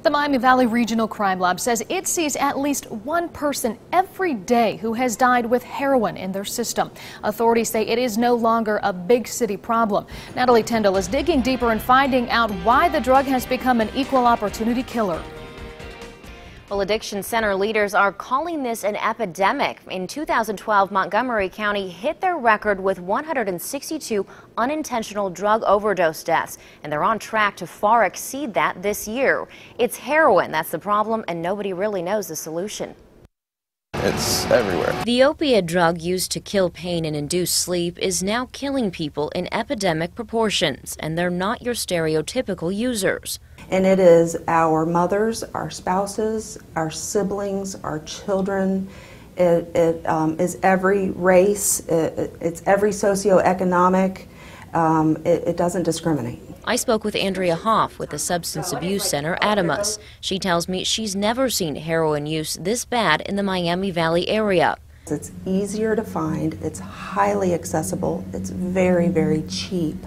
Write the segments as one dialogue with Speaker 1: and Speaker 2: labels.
Speaker 1: The Miami Valley Regional Crime Lab says it sees at least one person every day who has died with heroin in their system. Authorities say it is no longer a big city problem. Natalie Tyndall is digging deeper and finding out why the drug has become an equal opportunity killer.
Speaker 2: Well, addiction center leaders are calling this an epidemic. In 2012, Montgomery County hit their record with 162 unintentional drug overdose deaths, and they're on track to far exceed that this year. It's heroin that's the problem, and nobody really knows the solution.
Speaker 3: It's everywhere.
Speaker 2: The opiate drug used to kill pain and induce sleep is now killing people in epidemic proportions, and they're not your stereotypical users.
Speaker 4: And it is our mothers, our spouses, our siblings, our children. It is every race. It's every socioeconomic. It doesn't discriminate.
Speaker 2: I spoke with Andrea Hoff with the Substance Abuse Center Adamus. She tells me she's never seen heroin use this bad in the Miami Valley area.
Speaker 4: It's easier to find, it's highly accessible, it's very, very cheap.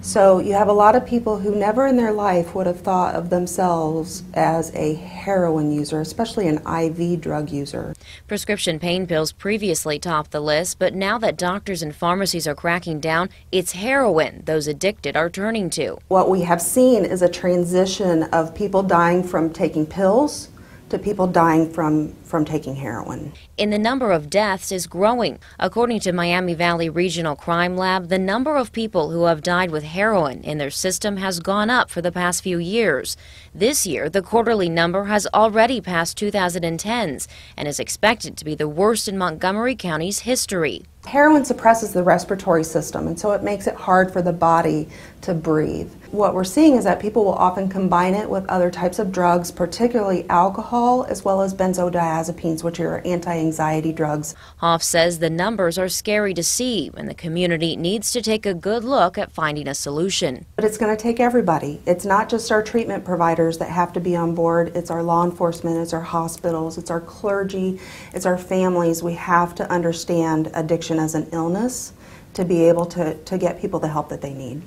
Speaker 4: So you have a lot of people who never in their life would have thought of themselves as a heroin user, especially an IV drug user.
Speaker 2: Prescription pain pills previously topped the list, but now that doctors and pharmacies are cracking down, it's heroin those addicted are turning to.
Speaker 4: What we have seen is a transition of people dying from taking pills to people dying from taking heroin.
Speaker 2: And the number of deaths is growing. According to Miami Valley Regional Crime Lab, the number of people who have died with heroin in their system has gone up for the past few years. This year, the quarterly number has already passed 2010s and is expected to be the worst in Montgomery County's history.
Speaker 4: Heroin suppresses the respiratory system, and so it makes it hard for the body to breathe. What we're seeing is that people will often combine it with other types of drugs, particularly alcohol, as well as benzodiazepines, which are anti-anxiety drugs.
Speaker 2: Hoff says the numbers are scary to see, and the community needs to take a good look at finding a solution.
Speaker 4: But it's going to take everybody. It's not just our treatment providers that have to be on board. It's our law enforcement, it's our hospitals, it's our clergy, it's our families. We have to understand addiction as an illness to be able to get people the help that they need.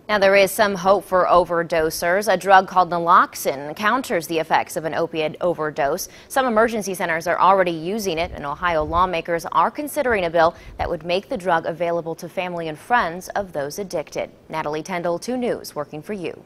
Speaker 2: Now, there is some hope for overdosers. A drug called naloxone counters the effects of an opiate overdose. Some emergency centers are already using it, and Ohio lawmakers are considering a bill that would make the drug available to family and friends of those addicted. Natalie Tyndall, 2 News, working for you.